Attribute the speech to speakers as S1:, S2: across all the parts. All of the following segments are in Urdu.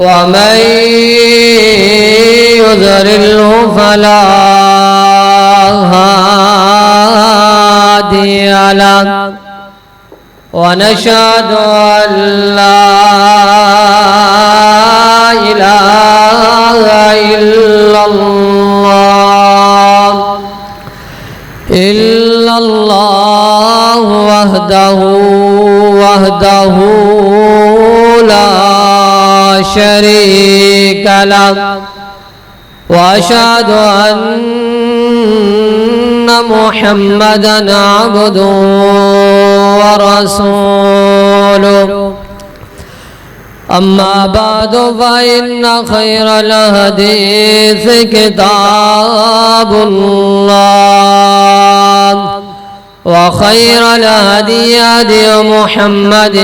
S1: ومن يضلله فلا هادي له ونشهد أن لا إله إلا الله وحده لا شريك له وأشهد أن محمدا عبده ورسوله أما بعد فإن خير الحديث كتاب الله وخير الهدي هدي محمد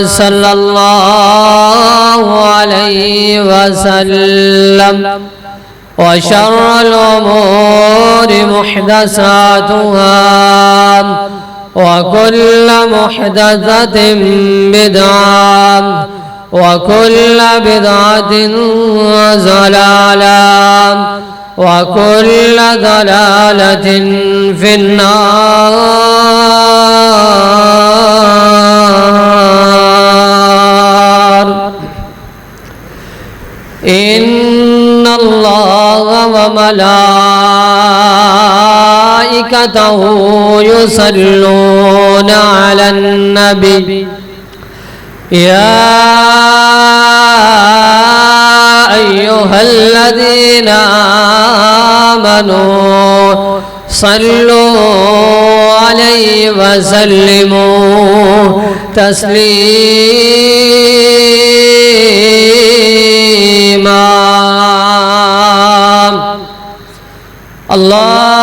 S1: صلى الله عليه وسلم وشر الأمور محدثاتها وكل محدثة بدعة وكل بدعة ضلالة وكل ضلالة في النار. إن الله وملائكته يصلون على النبي يا أيها الذين آمنوا صلوا عليه وسلموا تسليما.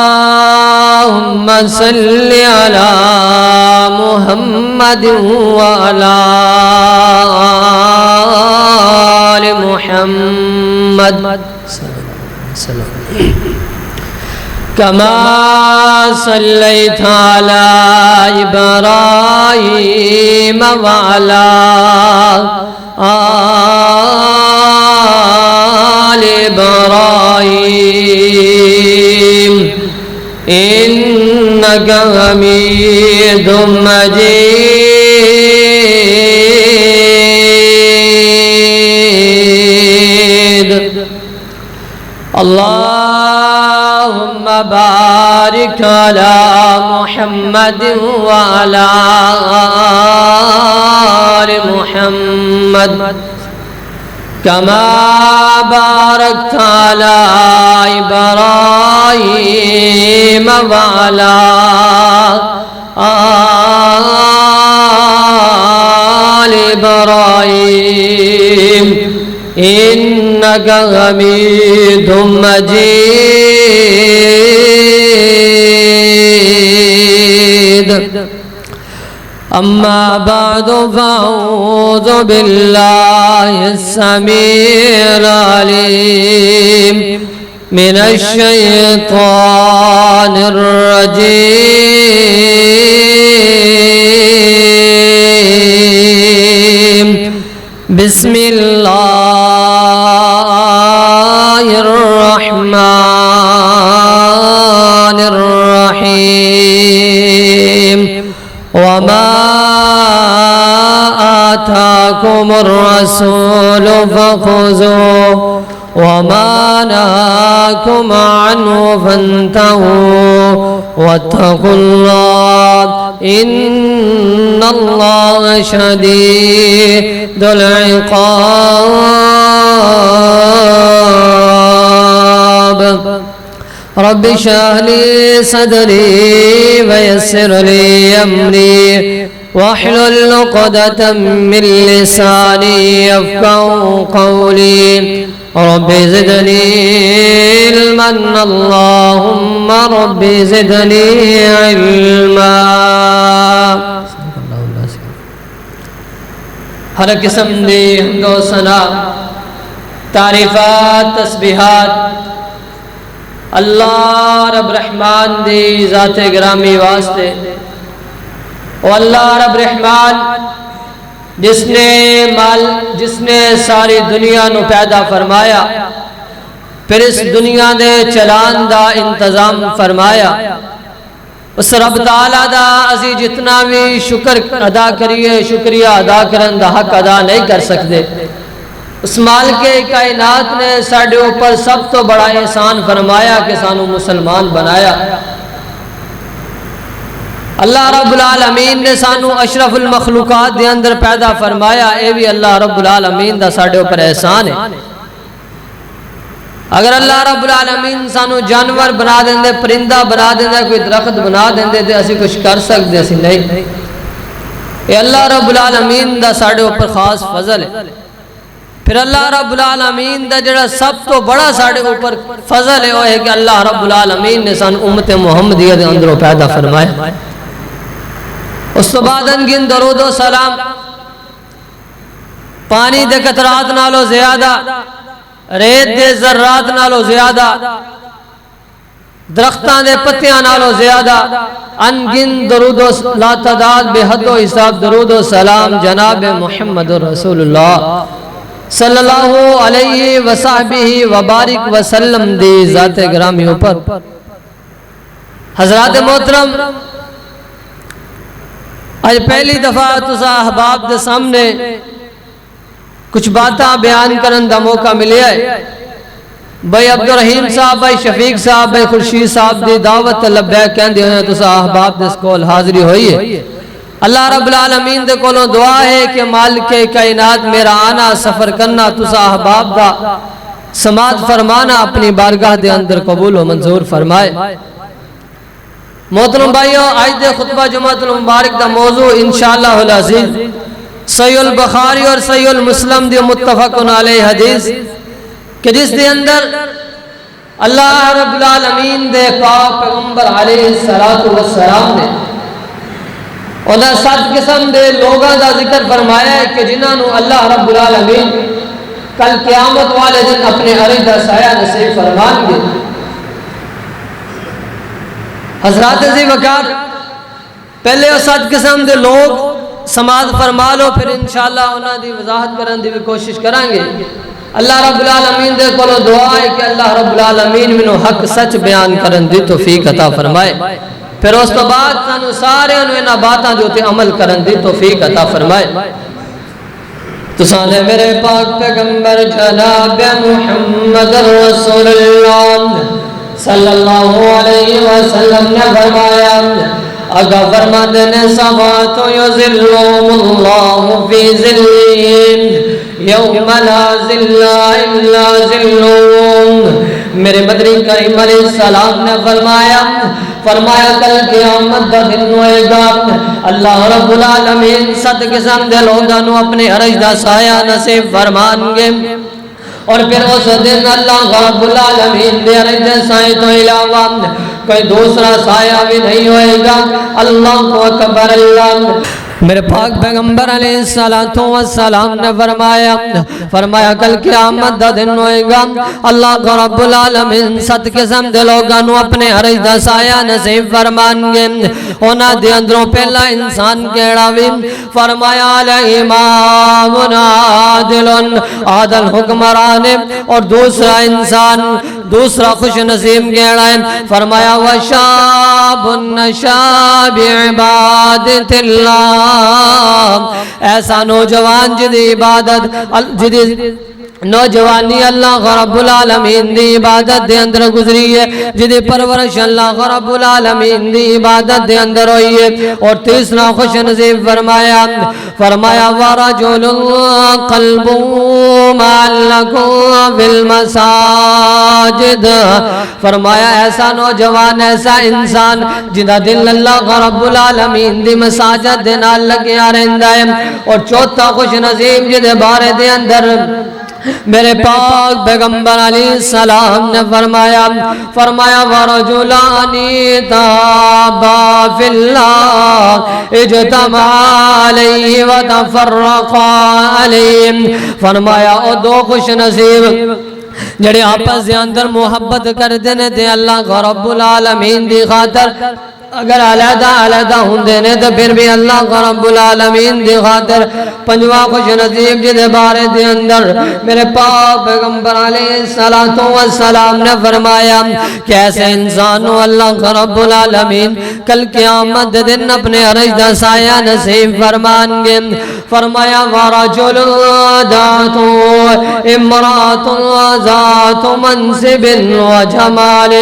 S1: اللهم صل على محمد وعلى آل محمد كما صليت على إبراهيم وعلى آل إبراهيم إنك حميد مجيد. اللهم بارك على محمد وعلى آل محمد كما باركت على إبراهيم وعلى آل إبراهيم إنك حميد مجيد. أما بعد فأعوذ بالله السميع العليم من الشيطان الرجيم. بسم الله الرحمن الرحيم. وما آتاكم الرسول فخذوه وما نهاكم عنه فانتهوا واتقوا الله إن الله شديد العقاب. رب اشرح لي صدري ويسر لي أمري واحلل عقدة من لساني يفقهوا قولي. رب زدني علما اللهم رب زدني علما. ہر قسم دے حمد و ثنا تعریفات تسبیحات اللہ رب رحمان دی ذات گرامی واسطے. او اللہ رب رحمان جس نے ساری دنیا نو پیدا فرمایا، پھر اس دنیا دے چلان دا انتظام فرمایا، اس رب تعالیٰ دا اسی جتنا بھی شکر ادا کریے، شکریہ ادا کرن دا حق ادا نہیں کر سکتے۔ اس مالک کائنات نے ساڑھے اوپر سب تو بڑا احسان فرمایا کہ سانو مسلمان بنایا۔ اللہ رب العالمین نے سانو اشرف المخلوقات دے اندر پیدا فرمایا، اے بھی اللہ رب العالمین دا ساڑھے اوپر احسان ہے۔ اگر اللہ رب العالمین سانو جانور بنا دیں دے، پرندہ بنا دیں دے، کوئی درخت بنا دیں دے، اسی کچھ کر سکتے اسی نہیں۔ یہ اللہ رب العالمین دا ساڑھے اوپر خاص فضل ہے۔ پھر اللہ رب العالمین دا جڑا سب تو بڑا ساڑھے اوپر فضل ہے وہ ہے کہ اللہ رب العالمین نے سان امت محمدیہ دے اندروں پیدا فرمایا۔ اس تو بعد انگن درود و سلام پانی دے قطرات نالو زیادہ، ریت دے ذرات نالو زیادہ، درختان دے پتیاں نالو زیادہ، انگن درود و لا تعداد بے حد و حساب درود و سلام جناب محمد رسول اللہ صلی اللہ علیہ وصحبہ وبارک وسلم دی ذات گرامی اوپر۔ حضرات محترم، آج پہلی دفعہ تسا احباب دے سامنے کچھ باتاں بیان کرن دا موقع ملے ہے۔ بھائی عبدالرحیم صاحب، بھائی شفیق صاحب، بھائی خورشید صاحب دی دعوت لبیک کہندے ہوئے تسا احباب دے سکول حاضری ہوئی ہے۔ اللہ رب العالمین دے کولوں دعا ہے کہ مالک کائنات میرا آنا سفر کرنا تسا احباب دا سماعت فرمانا اپنی بارگاہ دے اندر قبول و منظور فرمائے۔ محترم بھائیوں، آج دے خطبہ جمعۃ المبارک دا موضوع انشاءاللہ العزیز صحیح البخاری اور صحیح المسلم دی متفقن علیہ حدیث کہ جس دے اندر اللہ رب العالمین دے پاک پیغمبر علیہ السلام نے انہاں 7 قسم دے لوگاں دا ذکر فرمایا ہے کہ جنہاں نو اللہ رب العالمین کل قیامت والے دن اپنے عرش دا سایہ نصیب فرمان گے۔ حضرات عزیز وقار، پہلے وہ 7 قسم دے لوگ سماعت فرما لو، پھر انشاءاللہ انہاں دی وضاحت کرن دی بھی کوشش کریں گے۔ اللہ رب العالمین دے کولوں دعا ہے کہ اللہ رب العالمین منو حق سچ بیان کرن دی توفیق عطا فرمائے، پھر اس تو بعد سانو سارے انہاں باتاں جو تے عمل کرن دی توفیق عطا فرمائے۔ تو سانے میرے پاک پیغمبر جناب محمد رسول اللہ صلی اللہ علیہ وسلم نے فرمایا، اگا فرماتے نے سبات یظلهم اللہ فی ظلہم یوم لا ظل الا ظلہم۔ میرے مدری کریم علیہ السلام نے فرمایا کل قیامت دا دن ہوئے گا، اللہ رب العالمین 7 قسم دے لوگوں اپنے عرش دا سایہ نصیب فرمان گے، اور پھر اس دن اللہ رب العالمین دے عرش دے سائے تو علاوہ کوئی دوسرا سایہ بھی نہیں ہوئے گا۔ اللہ اکبر اللہ۔ میرے پاک پیغمبر علیہ السلام نے فرمایا کل قیامت دا دن ہوئے گا، اللہ رب العالمین 7 قسم دے لوگوں اپنے عرش دا سایہ نصیب فرمان گے۔ انہاں دے اندروں پہلا انسان کیڑا وی؟ فرمایا الامام عادل حکمران، اور دوسرا انسان دوسرا خوش نصیب کیڑا ہے؟ فرمایا وشاب نشا بعبادت اللہ، ایسا نوجوان جدی عبادت نوجوانی اللہ رب العالمین دی عبادت دے اندر گزری ہے، جدی پرورش اللہ رب العالمین دی عبادت دے اندر ہوئی ہے۔ اور تیسرا خوش نصیب فرمایا ورجل قلب معلق بالمساجد، فرمایا ایسا نوجوان ایسا انسان جدا دل اللہ رب العالمین دی مساجد دے نال لگیا رہندا ہے۔ اور چوتھا خوش نصیب جدے بارے دے اندر میرے پاک پیغمبر علیہ السلام نے فرمایا ورجلانی تابا فی اللہ اجتمع علیہ وتفرقا علیہ، فرمایا او 2 خوش نصیب جڑے آپس دے اندر محبت کر دینے دے اللہ رب العالمین دی خاطر اگر علیحدہ علیحدہ ہوندے نے تو پھر بھی اللہ رب العالمین دی خاطر پنجواں خوش نصیب جی دے بارے دے اندر میرے پاک پیغمبر علیہ السلام نے فرمایا کہ ایسے انسان ہو اللہ رب العالمین کل قیامت دن اپنے عرش دا سایہ نصیب فرمان گے. فرمایا ورجل ذات امرأة ذات منصب وجمال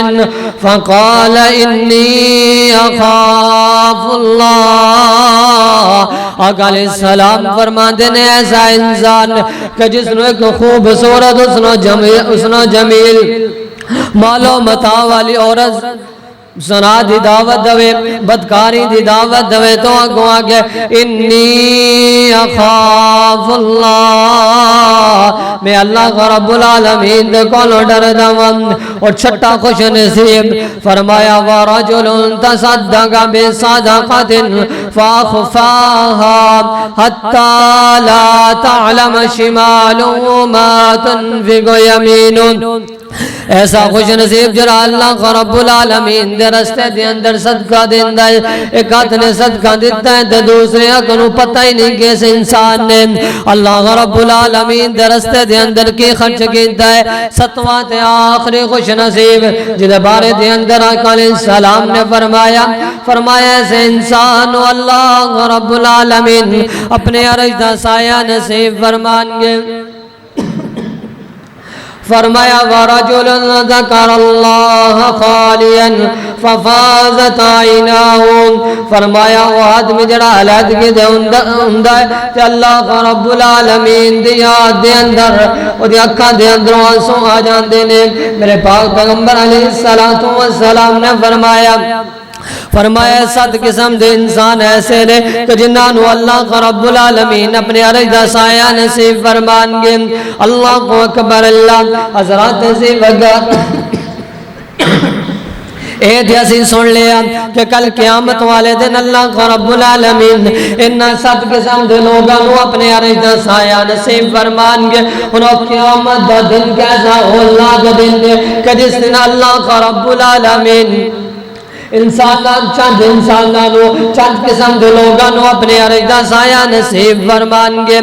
S1: فقال انی اخاف اللہ. آقا علیہ السلام فرما دینے ایسا انسان کہ جس نے ایک خوبصورت اس نے جمیل مال و متاع والی عورت زنا دی دعوت دوے بدکاری دی دعوت دوے تو آگو آگے انی اخاف اللہ میں اللہ رب العالمین دے کولو ڈر دوام. اور چھٹا خوش نصیب فرمایا ورجل تصدق بصدقۃ فاخفاها حتى لا تعلم شماله ما تنفق يمينه. ایسا خوش نصیب جرا اللہ رب العالمین دے رستے دے اندر صدقہ دیندہ ہے. ایک ہاتھ نے صدقہ دیتا ہے تو دوسرے اکنو پتہ ہی نہیں کہ اس انسان نے اللہ رب العالمین دے رستے دے اندر کی خرچ کیتا ہے. ستواں تے آخری خوش نصیب جدے بارے دے اندر آقا علیہ السلام نے فرمایا ایسے انسان اللہ رب العالمین اپنے عرش دا سایہ نصیب فرمان گے. فرمایا ورجل ذکر اللہ خالیا ففازت عیناہ. فرمایا وہ آدمی جڑا علیحدگی دے ہوندا ہے کہ اللہ رب العالمین دی یاد دے اندر او دی اکھاں دے اندر آنسو آ جاندے نے. میرے پاک پیغمبر علیہ السلام نے فرمایا 7 قسم دے انسان ایسے نے کہ جنہاں نو اللہ رب العالمین اپنے عرش دا سایہ نصیب فرمان گے. اللہ اکبر. اللہ حضرات سے وقت اے دیسی سن لیا کہ کل قیامت والے دن اللہ رب العالمین انہا 7 قسم دے لوگاں نو اپنے عرش دا سایہ نصیب فرمان گے. انہوں قیامت دا دن کیسا ہو اللہ دا دن دے کہ جس دن اللہ رب العالمین چند قسم دے لوگانو اپنے عرش دا سایہ نصیب فرمان گے.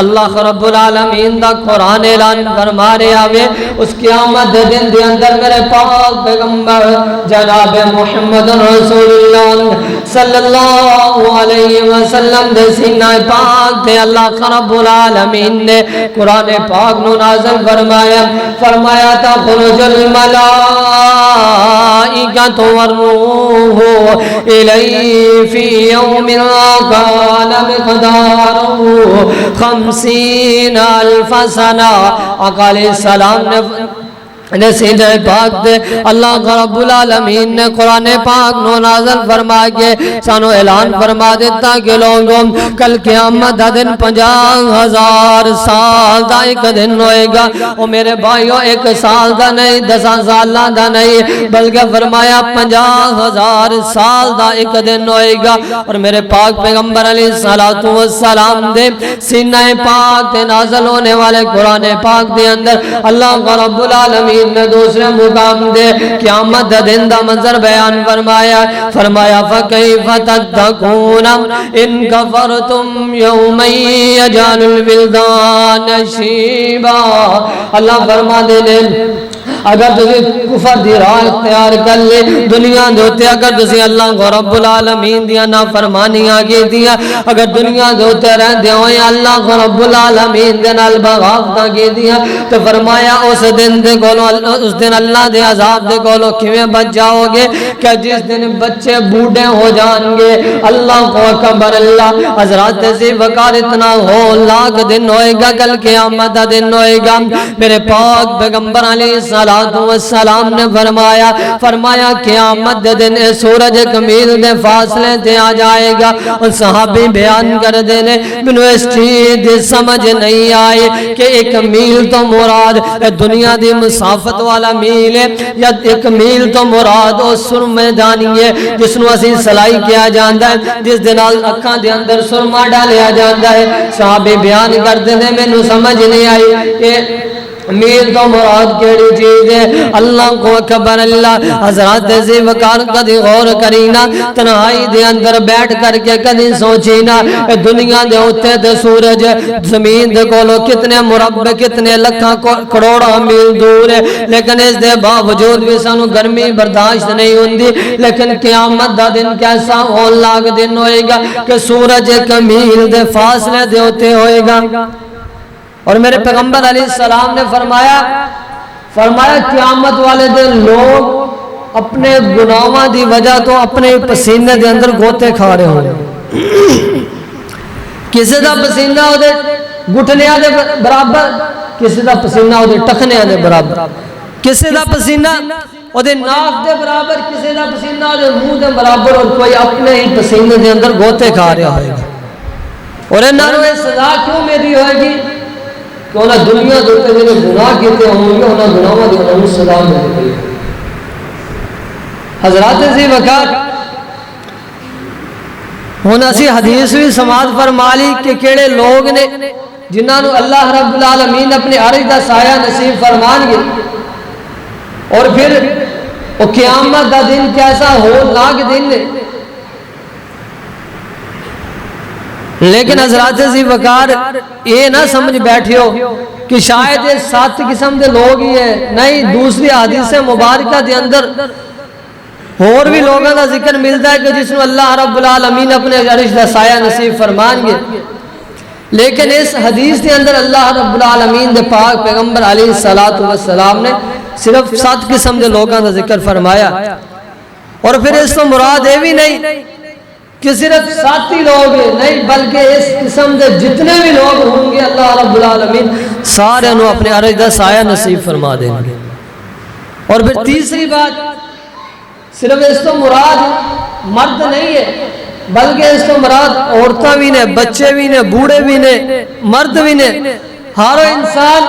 S1: اللہ رب العالمین دا قرآن اعلان فرما رہے آوے اس قیامت دن دے اندر میرے پاک پیغمبر جناب محمد رسول اللہ صلی اللہ علیہ وسلم دے سینہ پاک دے اللہ رب العالمین نے قرآن پاک نو نازل فرمایا تخرج الملائکۃ والروح إليه في يوم كان مقداره 50,000 سنة. آقا علیہ السلام نے سینہ پاک دے اللہ رب العالمین نے قرآن پاک نو نازل فرما کے سانو اعلان فرما دیتا کہ لوگوں کل قیامت دا دن 50,000 سال دا ایک دن ہوئے گا. اور میرے بھائیوں 1 سال دا نہیں 10 سال دا نہیں بلکہ فرمایا 50,000 سال دا ایک دن ہوئے گا. اور میرے پاک پیغمبر علیہ السلام دے سینہ پاک دے نازل ہونے والے قرآن پاک دے اندر اللہ رب العالمین نے دوسرے مقام دے قیامت دن دا منظر بیان فرمایا فَكَيْفَ تَتَّقُونَ إِن كَفَرْتُمْ يَوْمًا يَجْعَلُ الْوِلْدَانَ شِيبًا. اللہ فرما دے لے اگر تسی کفر دی راہ اختیار کر لے دنیا دوتے اگر تسی اللہ رب العالمین دیا نافرمانی آگے دیا اگر دنیا دوتے رہ دے ہوئے اللہ رب العالمین دے نال بغاوت آگے دیا تو فرمایا اس دن اللہ دے عذاب دے کولو کیویں بچ جاؤ گے کہ جس دن بچے بوڑھے ہو جان گے. اللہ کو اکبر. اللہ حضرات سے وقار اتنا ہو لاکھ دن ہوئے گا کل قیامت دن ہوئے گا. میرے پاک پیغمبر علیہ السلام نے فرمایا قیامت دن سورج کمیل دے فاصلے تے آ جائے گا. اور صحابی بیان کر دینے منو اس چیز سمجھ نہیں آئے کہ 1 میل تو مراد دنیا دی مسافت والا میل ہے یا 1 میل تو مراد اس سرمے دانی ہے جس نو اسی سلائی کیا جاندہ ہے جس دنال اکھاں دے اندر سرما ڈالیا جاندہ ہے. صحابی بیان کر دینے منو سمجھ نہیں آئی کہ امیر تو مراد کیڑی چیز ہے؟ اللہ کو اکبر اللہ۔ حضرات ذی وقار کدی غور کرینا، تنہائی دے اندر بیٹھ کر کے کدی سوچینا دنیا دے ہوتے دے سورج زمین دے کولو کتنے مربع کتنے لکھاں کروڑاں میل دور ہے، لیکن اس دے باوجود بھی سانو گرمی برداشت نہیں ہوندی۔ لیکن قیامت دا دن کیسا ہون لاگ دن ہوئے گا کہ سورج ایک میل دے فاصلے دے ہوتے ہوئے گا۔ اور میرے پیغمبر علیہ السلام نے فرمایا قیامت والے دن لوگ اپنے گناہاں دی وجہ تو اپنے پسینے دے اندر گوتے کھا رہے ہوں، کسی دا پسینہ ہو دے گھٹنیاں دے برابر، کسی دا پسینہ ہو دے ٹخنیاں دے برابر، کسی دا پسینہ ہو دے ناک دے برابر، کسی دا پسینہ ہو دے منہ دے برابر، اور کوئی اپنے ہی پسینے دے اندر گوتے کھا رہا ہوئے گا۔ اور انہاں نوں سزا کیوں میری ہوئے گی کہ انہاں دنیا دوتے جنہیں گناہ کیتے ہوں گے، انہاں گناہوں دی انہوں سزا ملے گی۔ حضرات ذی وقار ہن اسی حدیث بھی سماعت فرما لی کہ کیڑے لوگ نے جنہاں نوں اللہ رب العالمین اپنے عرش دا سایہ نصیب فرمان گے، اور پھر وہ قیامت دا دن کیسا ہو لاگ دن ہے۔ لیکن حضرات ذی وقار یہ نہ سمجھ بیٹھے ہو کہ شاید یہ 7 قسم دے لوگ ہی ہیں، نہیں، دوسری حدیث مبارکہ دے اندر اور بھی لوگوں کا ذکر ملتا ہے کہ جس نے اللہ رب العالمین اپنے عرش دا سایہ نصیب فرمان گے۔ لیکن اس حدیث کے اندر اللہ رب العالمین دے پاک پیغمبر علیہ السلام نے صرف 7 قسم دے لوگوں کا ذکر فرمایا، اور پھر اس کو مراد یہ بھی نہیں کہ صرف 7 ہی لوگ ہیں، نہیں، بلکہ اس قسم دے جتنے بھی لوگ ہوں گے اللہ رب العالمین سارے انہوں اپنے عرش دا سایہ نصیب فرما دیں گے۔ اور پھر تیسری بات، صرف اس کو مراد مرد نہیں ہے، بلکہ اس کو مراد عورتیں بھی نے، بچے بھی نے، بوڑھے بھی نے، مرد بھی نے، ہر انسان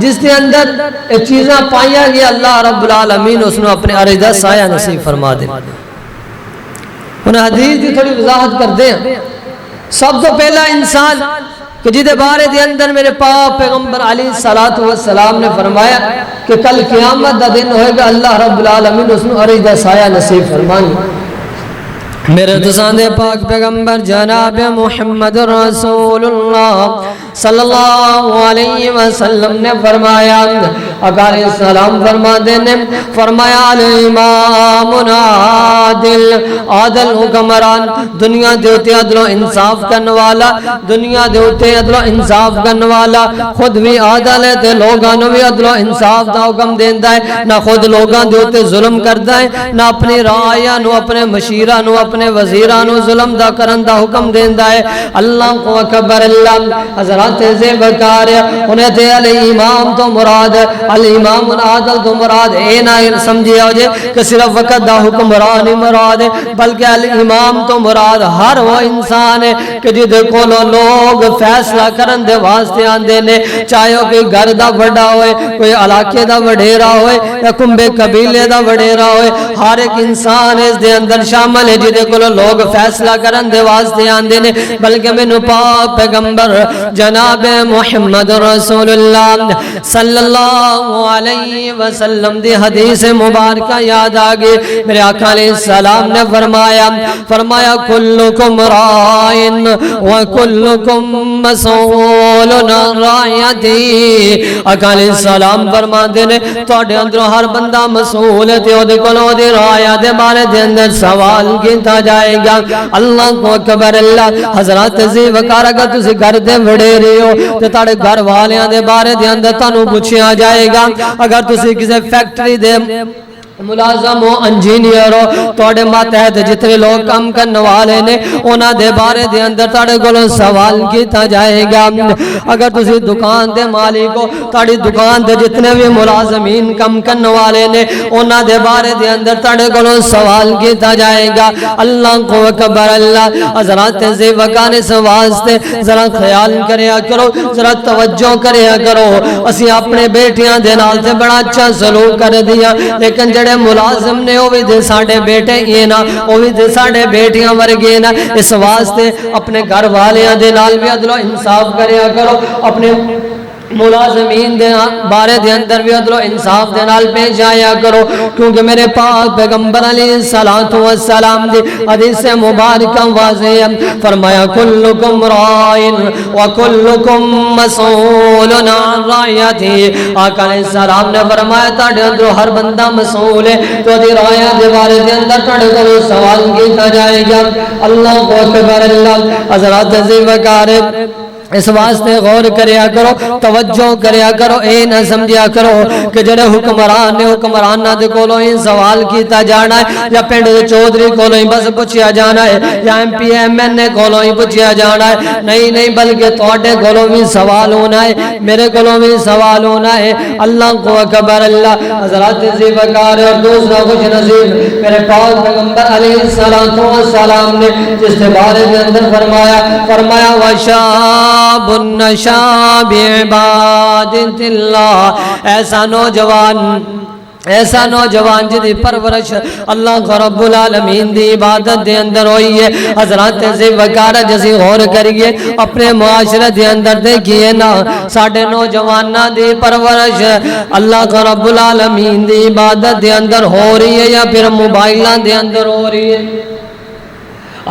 S1: جس کے اندر ایک چیزاں پائیا گیا اللہ رب العالمین اس نے اپنے عرش دا سایہ نصیب فرما دے۔ انہیں حدیث کی تھوڑی وضاحت کر دیں۔ سب تو پہلا انسان کہ جدے بارے دے اندر میرے پاک پیغمبر علیہ السلام نے فرمایا کہ کل قیامت دا دن ہوئے گا اللہ رب العالمین اس نے عرش دا سایہ نصیب فرمائیں۔ میرے دوستان دے پاک پیغمبر جناب محمد رسول اللہ صلی اللہ علیہ وسلم نے فرمایا، آقا علیہ السلام فرما دینے فرمایا الامام عادل، عادل حکمران، دنیا دیوتے عدل و انصاف کرنے والا، دنیا دیوتے عدل و انصاف کرنے والا، خود بھی عادل ہے تے لوگانوں بھی عدل و انصاف دا حکم دیندہ ہے، نہ خود لوگاں دیوتے ظلم کردہ ہے، نہ اپنی رعایا نو اپنے مشیرہ نو اپنے وزیرانو ظلم دا کرن دا حکم دیندہ ہے۔ اللہ کو اکبر اللہ۔ حضرات ذی وقار انہیں تے الامام تو مراد، الامام عادل تو مراد اے نہ سمجھے ہو جے کہ صرف وقت دا حکمران مراد ہے، بلکہ الامام تو مراد ہر وہ انسان ہے کہ جدے کو لوگ فیصلہ کرن دے واسطے آندے نے، چاہے کوئی گھر دا بڑا ہوئے، کوئی علاقے دا وڈیرا ہوئے یا کمبے قبیلے دا وڈیرا ہوئے، ہر ایک انسان اس دے اندر شامل ہے جدے کو لوگ فیصلہ کرن دے واسطے آندے نے۔ بلکہ مینوں پاک پیغمبر جناب محمد رسول اللہ صلی اللہ علیہ وسلم دی حدیث مبارکہ یاد آگئے۔ میرے آقا علیہ السلام نے فرمایا کلکم رائن وکلکم مسئول عن رعیتی۔ آقا علیہ السلام فرما دینے توڑے اندر ہر بندہ مسئول ہے، تے دے کلو دے رعیہ دے بارے دے اندر سوال کیتا جائے گا۔ اللہ کو اکبر اللہ۔ حضرات ذی وقار اگر تسی گھر دے وڑے رہے ہو تے تاڑے گھر والیاں دے بارے دے اندر تانوں پوچھیا جائے گا۔ اگر تسی کسی فیکٹری دے ملازم ہو، انجینئر ہو، توڑے ماتحت جتنے لوگ کام کرنے والے نے انہاں دے بارے دے اندر تاڑے گلوں سوال کیتا جائے گا۔ اگر تسی دکان دے مالک ہو، تاڑی دکان دے جتنے بھی ملازمین کام کرنے والے نے انہاں دے بارے دے اندر تاڑے گلوں سوال کیتا جائے گا۔ اللہ کو اکبر اللہ۔ حضرات ذی وقار اس واسطے ذرا خیال کریا کرو، ذرا توجہ کریا کرو۔ اسی اپنے بیٹیاں دے نال تے بڑا اچھا سلوک کر دیا، لیکن جڑے ملازم نے وہ بھی دے ساڑھے بیٹے یہ نا، وہ بھی دے ساڑھے بیٹیاں ورگے نا۔ اس واسطے اپنے گھر والیاں دے نال بھی عدل و انصاف کریا کرو، اپنے ملازمین دے بارے دے اندر بھی عدل و انصاف دے نال پیش آیا کرو، کیونکہ میرے پاک پیغمبر علیہ السلام دی حدیث مبارکہ واضح ہے، فرمایا کلکم رائن وکلکم مسئول عن رعیتہ۔ آقا علیہ السلام نے فرمایا تاڑے اندر ہر بندہ مسئول ہے، تو دی رعیت دے بارے دے اندر تاڑے کو سوال کیتا جائے گا۔ اللہ کو اکبر اللہ۔ حضرات عزیز وقار اس واسطے غور کریا کرو، توجہ کریا کرو، اے نہ سمجھیا کرو کہ جڑے حکمران نے حکمرانہ دے کولوں ہی سوال کیتا جانا ہے، یا پنڈ دے چودھری کولوں ہی بس پوچھیا جانا ہے، یا ایم پی ایم این اے کولوں ہی پوچھیا جانا ہے۔ نہیں نہیں، بلکہ تواڈے کولوں بھی سوال ہونا ہے، میرے کولوں بھی سوال ہونا ہے۔ اللہ کو اکبر اللہ۔ حضرات عزیز وقار اور دوسرا خوش نصیب میرے پاک پیغمبر علیہ السلام نے جس کے بارے میں اندر فرمایا وشا نشا بعبادت اللہ، ایسا نوجوان جدی پرورش اللہ رب العالمین دی عبادت دے اندر ہوئی ہے۔ حضرات سے وقارہ جیسی غور کریے، اپنے معاشرت دے اندر دیکھئے نا، ساڑھے نوجوانہ دی پرورش اللہ رب العالمین دی عبادت دے اندر ہو رہی ہے یا پھر موبائلان دے اندر ہو رہی ہے؟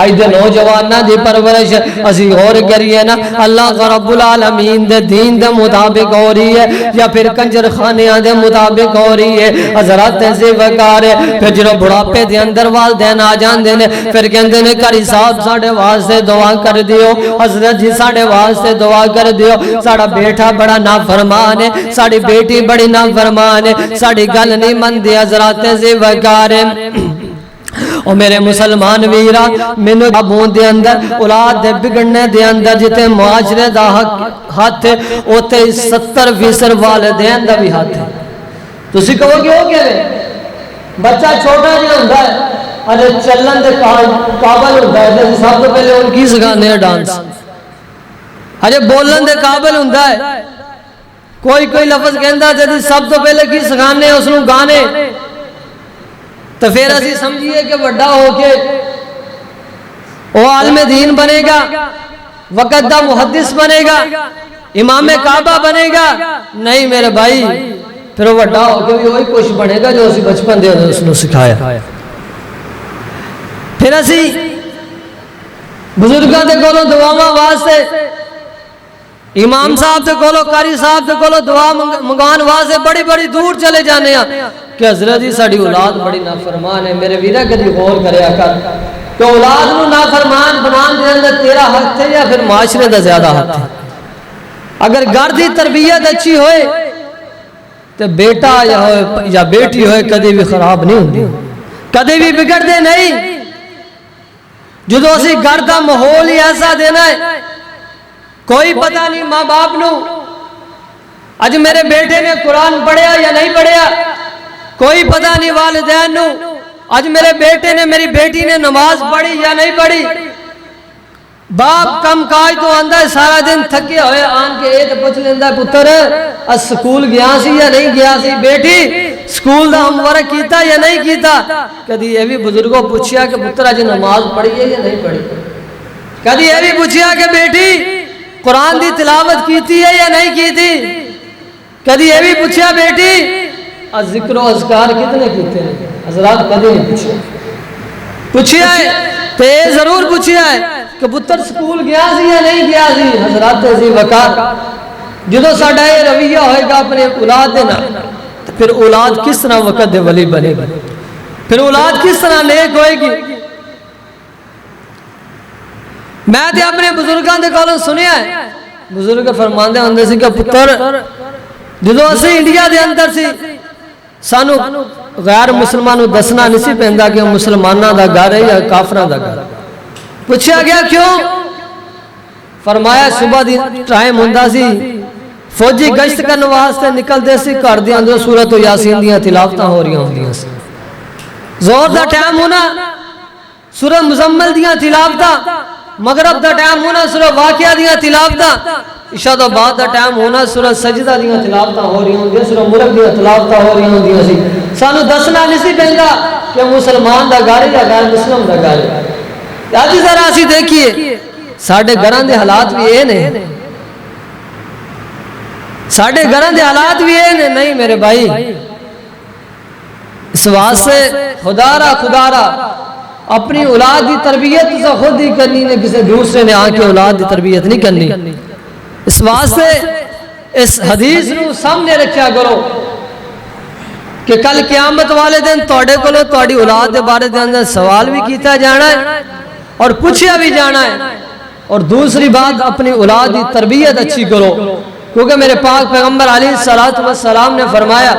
S1: آئی دے نوجوانہ دی پرورش اسی غور کریے نا، اللہ رب العالمین دے دین دے مطابق ہو رہی ہے یا پھر کنجر خانیاں دے مطابق ہو رہی ہے؟ حضرات سے وقار ہے، پھر جنہوں بڑھاپے دے اندر والدین آ جان دینے، پھر کہندے نے کری صاحب ساڑھے واسطے دعا کر دیو، حضرت جی ساڑھے واسطے دعا کر دیو، ساڑھا بیٹھا بڑا نافرمان ہے، ساڑھی بیٹی بڑی نافرمان ہے، ساڑھی گل نہیں من دی۔ حضرات سے وقار ہے اور میرے مسلمان ویرہ منو ابون دے اندر اولاد دے بگڑنے دے اندر جتے معاشرے دا ہاتھ ہے، اوتے 70% والدین دا بھی ہاتھ ہے۔ تو اسی کہو گے ہو کیا ہے؟ بچہ چھوٹا نہیں ہوندہ ہے، ارے چلن دے قابل ہوندہ ہے، سب تو پہلے ان کی سکھانے ہیں ڈانس، ارے بولن دے قابل ہوندہ ہے، کوئی لفظ کہندہ ہے سب تو پہلے کی سکھانے ہیں اس نو گانے، تو پھر اسی سمجھئے کہ بڑا ہو کے وہ عالم دین بنے گا، وقت دا محدث بنے گا، امام کعبہ بنے گا؟ نہیں میرے بھائی، پھر وہ بڑا ہو کے بھی وہی کچھ بنے گا جو اسی بچپن دے اس نے سکھایا۔ پھر اسی بزرگاں دے کولوں دعاواں واسطے، امام صاحب دے کولوں، قاری صاحب دے کولوں دعا منگان واسطے بڑی بڑی دور چلے جانے ہیں کہ حضرت جی ساڑھی اولاد بڑی نافرمان ہے۔ میرے ویرہ کدی غور کریا کر کہ اولاد نو نافرمان بنان دے اندر تیرا حق ہے یا پھر معاشرے دا زیادہ حق ہے؟ اگر گھر دی تربیت اچھی ہوئے تو بیٹا یا بیٹی ہوئے کدی بھی خراب نہیں ہوندی، کدی بھی بگڑ دے نہیں۔ جدو اسی گھر دا ماحول ہی ایسا دینا ہے، کوئی پتہ نہیں ماں باپ نو اج میرے بیٹے نے قرآن پڑھیا یا نہیں پڑھیا، کوئی پتہ نہیں والدین نو اج میرے بیٹے نے میری بیٹی نے نماز پڑھی یا نہیں پڑھی۔ باپ کم کاج تو آندہ ہے، سارا دن تھکے ہوئے آن کے ایک پوچھ لیندہ ہے پتر سکول گیا سی یا نہیں گیا سی، بیٹی سکول دا ہم ورک کیتا یا نہیں کیتا؟ کدی یہ بھی بزرگوں پوچھیا کہ پتر اج نماز پڑھی ہے یا نہیں پڑھی؟ کدی یہ بھی پوچھیا کہ بیٹی قرآن دی تلاوت کیتی ہے یا نہیں کیتی؟ کدی یہ بھی پوچھیا بیٹی ذکر و اذکار کتنے کیتے ہیں؟ حضرات کدی نہیں پوچھیا ہے، تو یہ ضرور پوچھیا ہے کہ پتر سکول گیا سی یا نہیں گیا سی؟ حضرات عزیز وقار جدو ساڑھا یہ رویہ ہوئے گا اپنے اولاد دینا، پھر اولاد کس طرح وقت دے ولی بنے گا، پھر اولاد کس طرح نیک ہوئے گی۔ میں تے اپنے بزرگاں دے کولوں سنیا ہے، بزرگ فرماندے ہوندے سی کہ پتر جدو اسی انڈیا دے اندر سی، سانو غیر مسلمانوں دسنا نہیں سی پہندہ کہ مسلمانہ دا گھر ہے یا کافرہ دا گھر۔ پوچھا گیا کیوں؟ فرمایا صبح دی ٹائم ہوندہ سی، فوجی گشت کرنے واسطے نکل دے سی، کر دیا اندر سورت و یاسین دیا تلاوتاں ہو رہی ہوں سی، زور دا ٹائم ہونا سورت مزمل دیا تلاوتاں، مغرب دا ٹائم ہونا سورت واقعہ دیا تلاوتاں، عشاء دا بعد دا ٹائم ہونا سورت سجدہ دیا تلاوتاں ہو رہی ہوں، سورت ملک دیا تلاوتاں ہو رہی ہوں سی۔ سانو دسنا نہیں سی پہندہ کہ مسلمان دا گھر یا غیر مسلم دا گھر ہے۔ آجی ذرا سی دیکھئے ساڑھے گھران دے حالات بھی یہ نہیں، ساڑھے گھران دے حالات بھی ہیں نہیں میرے بھائی. اس واسطے خدا را اپنی اولاد دی تربیت تو خود ہی کرنی نے، کسی دوسرے نے آن کے اولاد دی تربیت نہیں کرنی. اس واسطے اس حدیث نو سامنے رکھیا کرو کہ کل قیامت والے دن توڑے کو لو توڑی اولاد دے بارے دے اندر سوال بھی کیتا جانا ہے اور پوچھیا بھی جانا ہے. اور دوسری بات اپنی اولاد دی تربیت اچھی کرو، کیونکہ میرے پاک پیغمبر علیہ السلام نے فرمایا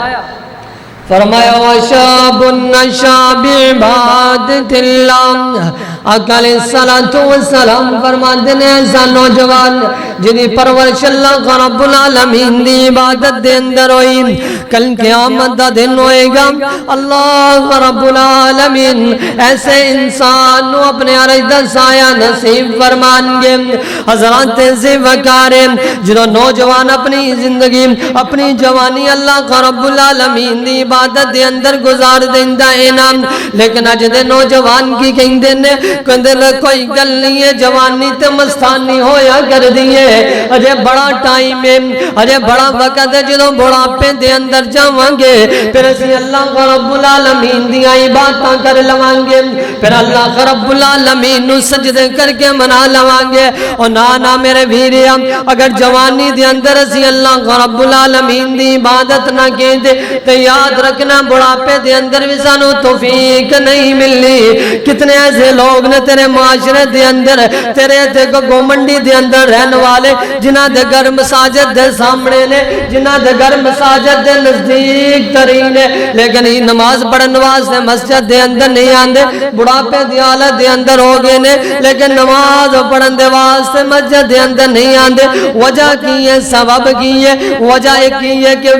S1: وَشَابٌ نَشَا بِعِبَادَتِ اللَّهِ آقا علیہ السلام فرماتے ہیں ایسا نوجوان جنہی پرورش اللہ رب العالمین دی عبادت دے اندر ہوئی، کل قیامت دا دن ہوئے گا اللہ رب العالمین ایسے انسان نو اپنے عرش دا سایہ نصیب فرمان گے. حضرات سے وکارے جنہوں نوجوان اپنی زندگی اپنی جوانی اللہ رب العالمین دی عبادت دے اندر گزار دیندہ انام، لیکن اج دے نوجوان کی کہیں دینے کوئی گل نہیں ہے، جوانی تے مستانی ہویا کر دیئے. اجے بڑا ٹائم ہے، اجے بڑا وقت ہے جدوں بڑھاپے دے اندر جاواں گے پھر اسی اللہ رب العالمین دی عبادتاں کر لواں گے، پھر اللہ رب العالمین نو سجدے کر کے منا لواں گے. اور نا میرے بھیریا اگر جوانی دے اندر اسی اللہ رب العالمین دی عبادت نہ کیندے تے یاد رکھنا بڑھاپے دے اندر بھی سانو توفیق نہیں ملنی. کتنے ایسے لوگ نے تیرے معاشرے دے اندر تیرے گومنڈی دے اندر رہن والے جنہ دے گھر مساجد دے سامنے نے، جنہ دے گھر مساجد دے نزدیک ترین ہے، لیکن ہی نماز پڑھن واسطے مسجد دے اندر نہیں آندے، بڑھاپے دی حالت دے اندر ہو گئے نے لیکن نماز پڑھن دے واسطے مسجد دے اندر نہیں آندے. وجہ کی ہے، سبب کی ہے، وجہ ایک کی ہے کہ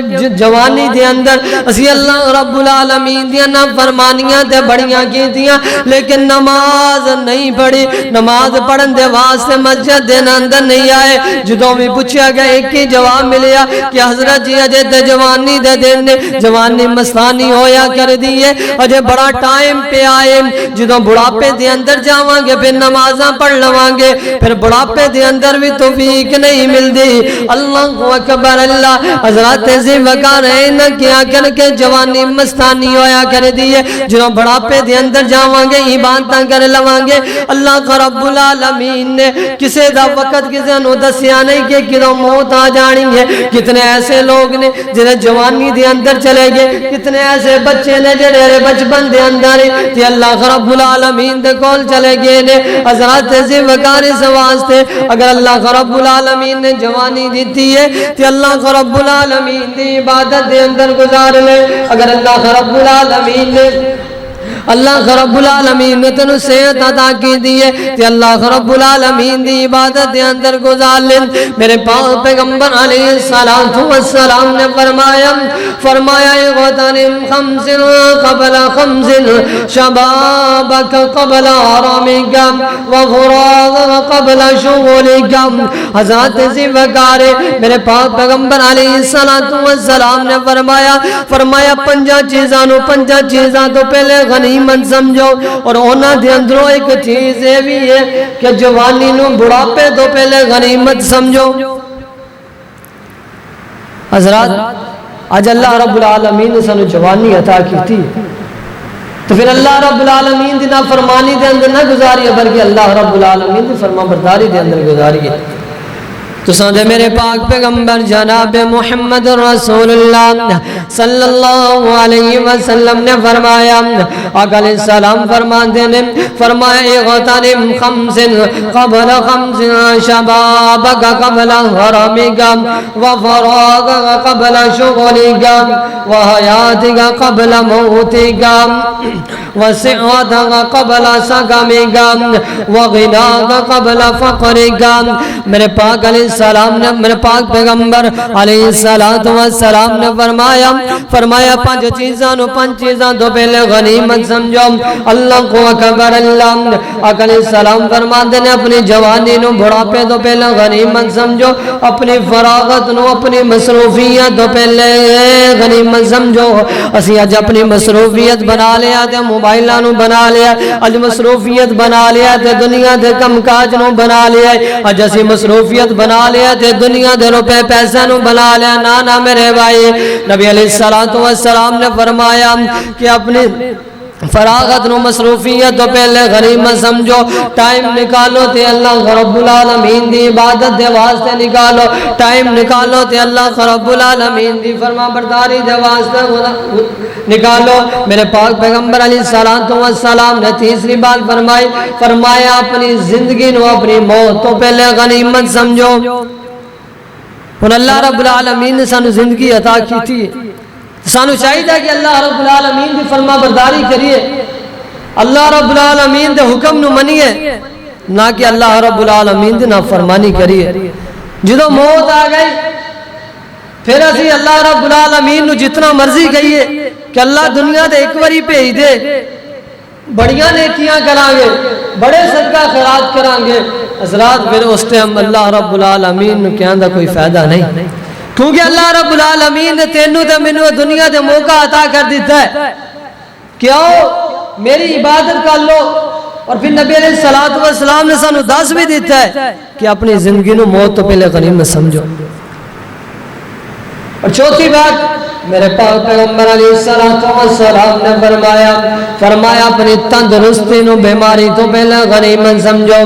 S1: جوانی دے اندر اسی اللہ رب العالمین دیا نافرمانیاں تے بڑیاں کی دیا لیکن نماز نہیں پڑھی، نماز پڑھن دے واسطے مسجد دے اندر نہیں آئے. جدوں بھی پوچھا گیا ایک ہی جواب ملیا کہ حضرت جی اجے تے جوانی دے دن جوانی مستانی ہویا کر دیئے، اجے بڑا ٹائم پہ آئے، جدوں بڑھاپے دے اندر جاواں گے پھر نمازاں پڑھ لواں گے، پھر بڑھاپے دے اندر بھی توفیق نہیں ملدی. اللہ اکبر. اللہ حضرات سے وقار ہے نہ کیا کر کے جوانی مستانی ہویا کر دیئے، جنہوں بڑھاپے دے اندر جاواں گے عبادتاں کر لواں گے. اللہ رب العالمین نے کسے دا وقت کسے نو دسیا نہیں کہ کدوں موت آ جانی ہے. کتنے ایسے لوگ نے جنہیں جوانی دے اندر چلے گئے، کتنے ایسے بچے نے جنہیں بچپن دے اندر کہ اللہ رب العالمین دے کول چلے گئے نے. حضرات سے وقار سے واسطے اگر اللہ رب العالمین نے جوانی دیتی ہے کہ اللہ رب العالمین دی عبادت دے اندر گزار لے. اگر اللہ رب العالمین نے اللہ رب العالمین نے تنو صحت عطا کی دیئے کہ اللہ رب العالمین دی عبادت دے اندر گزار لے. میرے پاک پیغمبر علیہ السلام نے فرمایا اغتنم خمس قبل خمس شبابک قبل حرامک وفراغک قبل شغلک. حضرات سے وقارے میرے پاک پیغمبر علیہ السلام نے فرمایا پنجا چیزاں تو پہلے غنیمت سمجھو. اور اونا دے اندروں ایک چیز یہ بھی ہے کہ جوانی نو بڑھاپے تو پہلے غنیمت سمجھو. حضرات آج اللہ رب العالمین نے سانو جوانی عطا کی تھی تو پھر اللہ رب العالمین دی نافرمانی دے اندر نہ گزاری بلکہ اللہ رب العالمین دی فرما برداری دے اندر گزاری ہے. تو سادے میرے پاک پیغمبر جناب محمد رسول اللہ صلی اللہ علیہ وسلم نے فرمایا، آقا علیہ السلام فرماتے نے فرمایا اغتنم خمس قبل خمس شبابک قبل حرامک وفراغک قبل شغلک وحیاتک قبل موتک وصحتک قبل سقمک وغناک قبل فقرک. میرے پاک علیہ السلام نے میرے پاک پیغمبر علیہ السلام نے فرمایا پانچ چیزاں تو پہلے غنیمت سمجھو. اللہ کو اکبر. اللہ آقا علیہ السلام فرماتے ہیں اپنی جوانی نو بڑھاپے تو پہلے غنیمت سمجھو، اپنی فراغت نو اپنی مصروفیت تو پہلے غنیمت سمجھو. اسی اج اپنی مصروفیت بنا لیا تے موبائلاں نو بنا لیا، اج مصروفیت بنا لیا تے دنیا دے کم کاج نو بنا لیا. اج اسی مصروفیت بنا لیا تے دنیا دے روپے پیسے نو بنا لیا. نانا میرے بھائی نبی علیہ السلام نے فرمایا کہ اپنی فراغت نو مصروفیت تو پہلے غنیمت سمجھو. ٹائم نکالو تے اللہ رب العالمین دی عبادت دے واسطے نکالو. ٹائم نکالو تے اللہ رب العالمین دی فرما برداری دے واسطے نکالو. میرے پاک پیغمبر علیہ السلام نے تیسری بات فرمایا اپنی زندگی نو اپنی موت تو پہلے غنیمت سمجھو. اور اللہ رب العالمین نے سانو زندگی عطا کی تھی. سانو چاہیے کہ اللہ رب العالمین دی فرما برداری کریے, اللہ رب العالمین دے حکم نو منیے, نہ کہ اللہ رب العالمین دی نافرمانی کریے. جدو موت آ گئی پھر اسی اللہ رب العالمین نو جتنا مرضی کہیے کہ اللہ دنیا دے ایک باری بھیج دے, بڑیاں نیکیاں کرانگے, بڑے صدقہ خیرات کرانگے. حضرات پھر اس ٹائم اللہ رب العالمین نو کہنے دا کوئی فائدہ نہیں, کیونکہ اللہ رب العالمین نے تینوں تے مینوں دنیا دے موقع عطا کر دیتا ہے کہ آؤ میری عبادت کر لو. اور پھر نبی علیہ السلام نے سانو دس بھی دیتا ہے کہ اپنی زندگی نو موت تو پہلے غنیمت سمجھو. اور چوتھی بات میرے پاک پیغمبر علیہ السلام نے فرمایا اپنی تندرستی نو بیماری تو پہلے غنیمت سمجھو.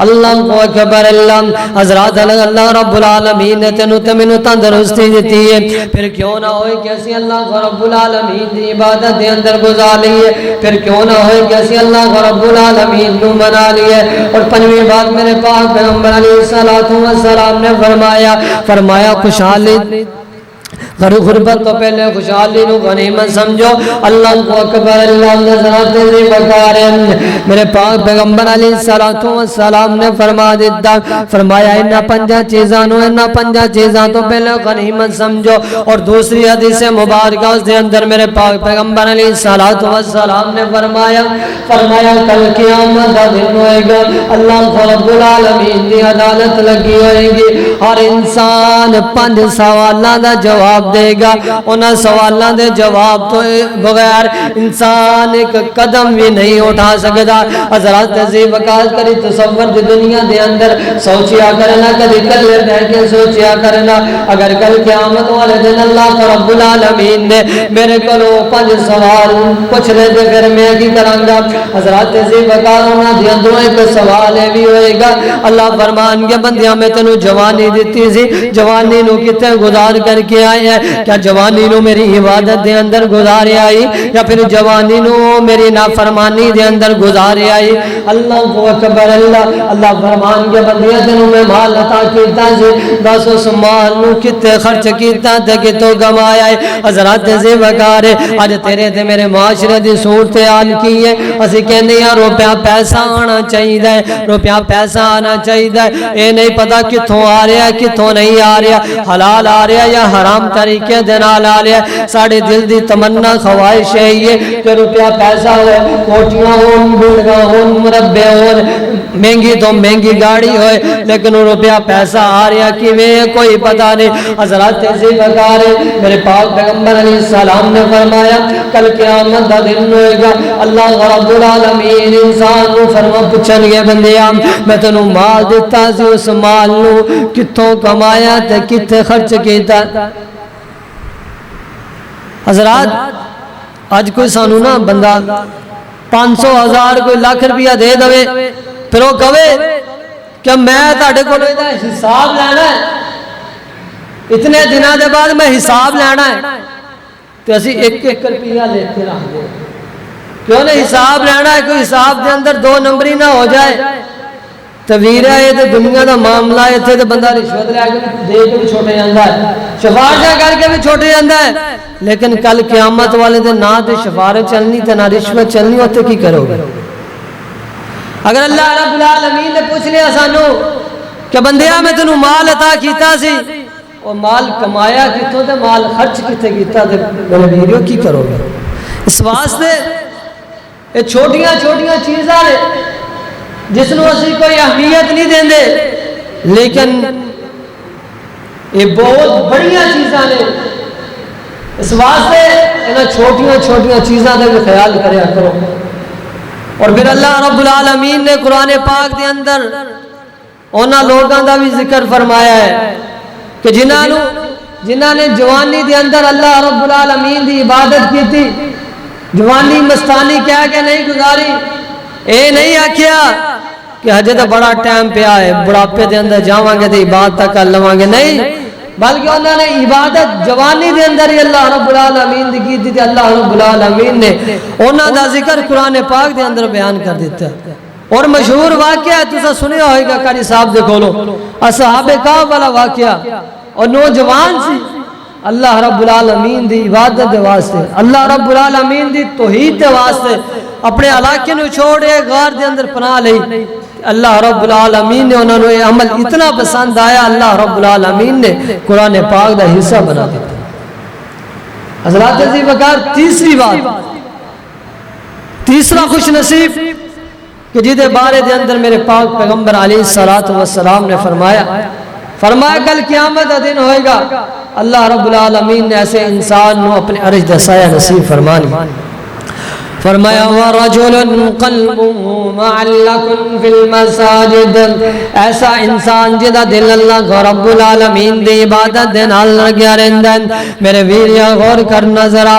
S1: اللہ کو اکبر. اللہ حضرات اللہ رب العالمین نے تینوں تے مینوں تندرستی دیتی ہے, پھر کیوں نہ ہوئے کہ اسی اللہ رب العالمین دی عبادت دے اندر گزار لیے, پھر کیوں نہ ہوئے کہ اسی اللہ رب العالمین نو منا لیے. اور پنجویں بات میرے پاک پیغمبر علیہ السلام نے فرمایا خوشحالی غربت تو پہلے خوشحالی نو غنیمت سمجھو. اللہ کو اکبر. اللہ نظرات سے بکار میرے پاک پیغمبر علیہ السلام نے فرمایا انہا پنجا چیزاں تو پہلے غنیمت سمجھو. اور دوسری حدیث مبارکہ اس دے اندر میرے پاک پیغمبر علیہ السلام نے فرمایا کل قیامت دا دن ہوئے گا, اللہ رب العالمین دی عدالت لگی ہوئے گی, ہر انسان 5 سوالوں دا جواب دے گا. انہاں سوالوں دے جواب تو بغیر انسان ایک قدم بھی نہیں اٹھا سکتا. حضرات تہذیب وقار کری تصور دی دنیا دے اندر سوچیا کرنا, کدی کلے بیٹھ کے سوچیا کرنا اگر کل قیامت والے دن اللہ رب العالمین نے میرے کو 5 سوال پوچھ لے تے پھر میں کی کراں گا. حضرات تہذیب وقار انہاں دے اندروں ایک سوال ہے بھی ہوئے گا. اللہ فرمان کے بندیاں میں تینوں جوانی دیتی سی, جوانی نو کتے گزار کر کے آئے ہیں, کیا جوانی نو میری عبادت دے اندر گزارے آئی یا پھر جوانی نو میری نافرمانی دے اندر گزارے آئی. اللہ کو اکبر. اللہ فرمان کے بندیاں تینوں میں مال عطا کیتا سی, بس اس مال نو کتے خرچ کیتا تے کتوں کمایا ہے. حضرات سے وقار اج تیرے تے میرے معاشرے دی صورتحال کی ہے, اسی کہندے ہیں روپیہ پیسہ آنا چاہیے, روپیہ پیسہ آنا چاہیے. اے نہیں پتا کتوں آ رہا کتوں نہیں آ رہا, حلال آ رہا یا حرام طریقے دے نال آ رہا. ساڈے دل دی تمنا خواہش ہے یہ کہ روپیہ پیسہ ہو, کوٹیاں ہون, بلڈنگاں ہون, مربع ہون, مہنگی تو مہنگی گاڑی ہوئے, لیکن روپیہ پیسہ آ رہا کیویں کوئی پتہ نہیں. حضرات سے وقار میرے پاک پیغمبر علیہ السلام نے فرمایا کل قیامت دا دن ہوئے گا, اللہ رب العالمین انسان کو پوچھن گے بندیاں میں تینوں مال دیتا سی, اس مال نو کتوں کمایا تے کتے خرچ کیتا. حضرات آج کوئی سانو نا بندہ 500 1000 کوئی لاکھ روپیہ دے دوے, پھر وہ کہے کہ میں تاڑے کو حساب لینا ہے, اتنے دنوں دے بعد میں حساب لینا ہے, تو اسی 1 روپیہ لیتے رہ گئے. کیوں نے حساب لینا ہے, کوئی حساب دے اندر 2 نمبری نہ ہو جائے. تو ویرہ ہے تو دنیا دا معاملہ ہے, تھے تو بندہ رشوت لے کے دے کے بھی چھوٹے جاندہ ہے, شفاعت کر کے بھی چھوٹے جاندہ ہے. لیکن کل قیامت والے دے نہ تے شفاعت چلنی تے نہ رشوت چلنی, ہوتے کی کرو گے؟ اگر اللہ رب العالمین نے پوچھ لیا سانو کہ بندیاں میں تینوں مال عطا کیتا سی, اور مال کمایا کتوں تے مال خرچ کتے کیتا تے میرے ویریو کی کرو گے؟ اس واسطے یہ چھوٹیاں چھوٹیاں چیزاں نے جس نو اسی کوئی اہمیت نہیں دیں دے, لیکن یہ بہت بڑیاں چیزاں نے. اس واسطے انہاں چھوٹیاں چھوٹیاں چیزاں دے خیال کریا کرو. اور پھر اللہ رب العالمین نے قرآن پاک دے اندر انہاں لوگاں دا بھی ذکر فرمایا ہے کہ جنہاں نے جوانی دے اندر اللہ رب العالمین دی عبادت کی تھی، جوانی مستانی کیا کہ نہیں گزاری، اے نہیں آکھیا کہ ہجے تو بڑا ٹائم پہ آئے بڑھاپے دے اندر جاواں گے تے عبادت کر لواں گے، نہیں، بلکہ انہوں نے عبادت جوانی دے اندر ہی اللہ رب العالمین دی کی تھی۔ اللہ رب العالمین نے انہاں دا ذکر قرآن پاک دے اندر بیان کر دیتا ہے۔ اور مشہور واقعہ ہے، تسا سنیا ہوئے گا قاری صاحب دے کھولو، اصحاب کہف والا واقعہ، اور نوجوان سی اللہ رب العالمین دی عبادت دے واسطے، اللہ رب العالمین دی توحید دے واسطے اپنے علاقے نو چھوڑے غار دے اندر پناہ لئی۔ اللہ رب العالمین نے انہوں نے عمل اتنا پسند آیا، اللہ رب العالمین نے قرآن پاک دا حصہ بنا دیتا۔ حضرات عزیز وقار، تیسری بات، تیسرا خوش نصیب کہ جیدے بارے دے اندر میرے پاک پیغمبر علیہ السلام نے فرمایا کل قیامت دا دن ہوئے گا، اللہ رب العالمین نے ایسے انسان نو اپنے عرش دا سایہ نصیب فرمانی۔ فرمایا وَرَجُلٌ قَلْبُهُ مُعَلَّقٌ فِي الْمَسَاجِدِ، ایسا انسان جدا دل اللہ رب العالمین دی عبادت دے نال لگیا رہندا ہے۔ میرے ویریا غور کر نظر آ،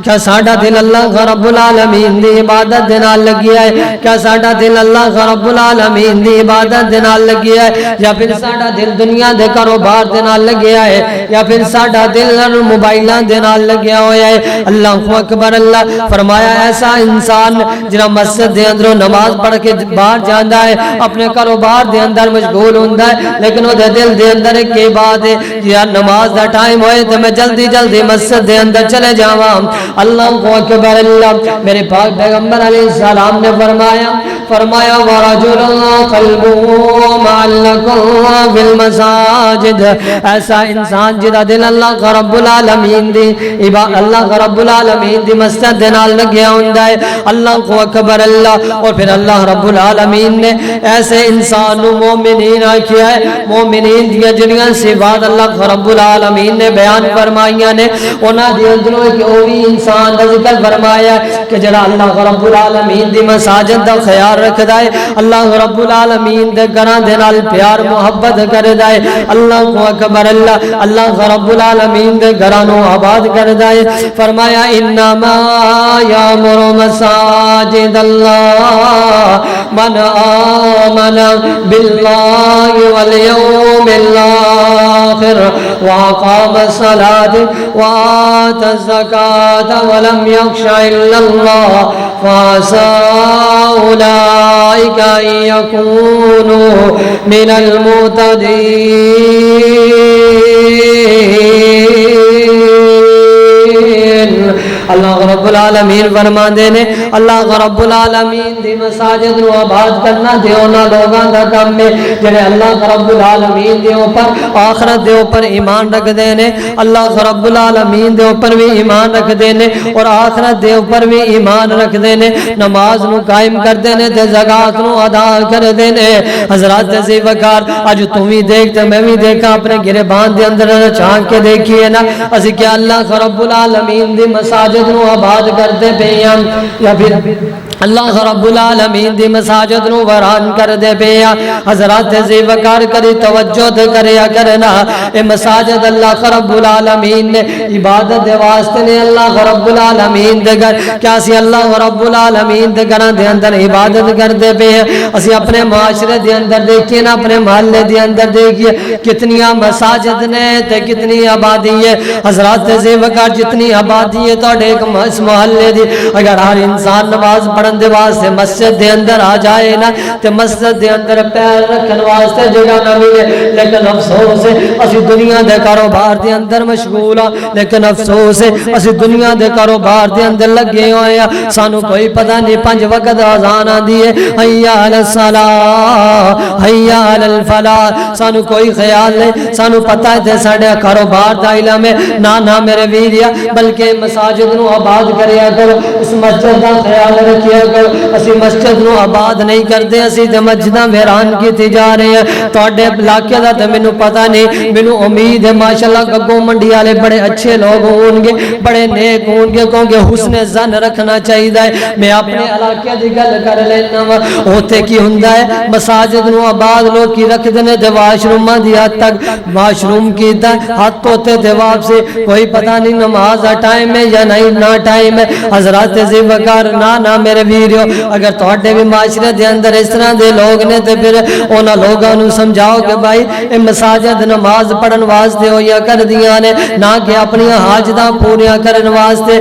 S1: کیا ساڈا دل اللہ رب العالمین دی عبادت دے نال لگیا ہے؟ کیا ساڈا دل اللہ رب العالمین دی عبادت دے نال لگیا ہے، یا پھر ساڈا دل دنیا دے کاروبار دے نال لگیا ہے، یا پھر ساڈا دل موبائلاں دے نال لگیا ہویا ہے؟ اللہ اکبر۔ اللہ فرمایا ایسا انسان جنہاں مسجد دے اندروں نماز پڑھ کے باہر جاندہ ہے، اپنے کاروبار دے اندر مشغول ہوندہ ہے، لیکن وہ دل دے اندر ایک بات ہے یا نماز دا ٹائم ہوئے تو میں جلدی مسجد دے اندر چلے جاواں۔ اللہ اکبر۔ اللہ میرے پاک پیغمبر علیہ السلام نے فرمایا وَرَجُلٌ قَلْبُهُ مُعَلَّقٌ فِي الْمَسَاجِدِ، ایسا انسان جدا دل اللہ رب العالمین دی مسجد دے نال لگیا ہوندہ ہے۔ اللہ کو اکبر۔ اللہ اور پھر اللہ رب العالمین نے ایسے انسان مومنین آکھیا ہے، مومنین دیا جنیاں صفات اللہ رب العالمین نے بیان فرمائیاں نے، انہاں دی اندروں ایک اوہی انسان دا ذکر فرمایا کہ جڑا اللہ رب العالمین دی مساجد دا خیال رکھدا ہے، اللہ رب العالمین دے گھراں دے نال پیار محبت کردا ہے۔ اللہ کو اکبر۔ اللہ رب العالمین دے گھراں نو آباد کردا ہے۔ فرمایا انما یامر مساجد اللہ من آمن باللہ والیوم الآخر وقام الصلاة وآت الزکاة ولم یخش الا اللہ فعسى اولئک ان یکونوا من المہتدین۔ اللہ رب العالمین فرما دینے، اللہ رب العالمین دی مساجد نو آباد کرنا دے انہاں لوگاں دا کام میں جنہیں اللہ رب العالمین دے اوپر آخرت دے اوپر ایمان رکھ دینے، اللہ رب العالمین دے اوپر بھی ایمان رکھ دینے اور آخرت دے اوپر بھی ایمان رکھ دینے، نماز نو قائم کر دینے تے زکاة نو ادا کر دینے۔ حضرات عزیز وقار، آج تم بھی دیکھتے میں بھی دیکھا اپنے گریبان دے اندر چانک کے دیکھئے نا، اسی کیا اللہ رب العالمین دی مساجد نو آباد کرتے پیاں یا پھر اللہ رب العالمین دی مساجد نو وران کر دے پیا۔ حضرات عزیز وقار کری توجہ کریا کرنا، اے مساجد اللہ رب العالمین نے عبادت دے واسطے نے اللہ رب العالمین دے گھر کیا سی اللہ رب العالمین دے گھراں دے اندر عبادت کر دے پے۔ اسی اپنے معاشرے دے اندر دیکھیے نا، اپنے محلے دے اندر دیکھیے کتنیاں مساجد نے تے کتنی آبادی ہے۔ حضرات عزیز وقار جتنی آبادی ہے تو ایک محلے دی اگر ہر انسان نماز پڑھن دے واسطے مسجد دے اندر آ جائے نا تے مسجد دے اندر پیر رکھن واسطے جگہ نہ ملے، لیکن افسوس ہے اسی دنیا دے کاروبار دے اندر مشغول ہاں، لیکن افسوس ہے اسی دنیا دے کاروبار دے اندر لگے ہوئے ہیں، سانو کوئی پتہ نہیں 5 وقت اذان آندی ہے حی علی الصلاۃ حی علی الفلاح، سانو کوئی خیال نہیں، سانو پتہ ہے تے ساڈے کاروبار دا علم ہے، نہ میرے ویریا، بلکہ مساجد نو آباد کریا کرو، اس مسجد کا خیال رکھیا کرو۔ اسی مسجد نو آباد نہیں کرتے، اسی تے مسجداں ویران کیتی جا رہے ہیں۔ تواڈے علاقے دا تے مینوں پتہ نہیں، مینوں امید ہے ماشاءاللہ گگو منڈی والے بڑے اچھے لوگ ہون گے، بڑے نیک ہون گے، کیونکہ حسن زن رکھنا چاہیے۔ میں اپنے علاقے دی گل کر لینا وا، اوتھے کی ہوندا ہے مساجد نو آباد لوگ کی رکھدے نے تے واش روماں دی حد تک واش روم کیتا ہاتھ دھوتے تے واپسی، کوئی پتہ نہیں نماز دا ٹائم ہے یا نہیں نہ ٹائم ہے۔ حضرات ذی وقار نہ میرے ویریو، اگر تواڈے بھی معاشرے دے اندر اس طرح دے لوگ نے تے پھر انہاں لوگاں نو سمجھاؤ کہ بھائی اے مساجد نماز پڑھن واسطے ہویا کر دیاں نے، نہ کہ اپنی حاجتاں پوریاں کرن واسطے۔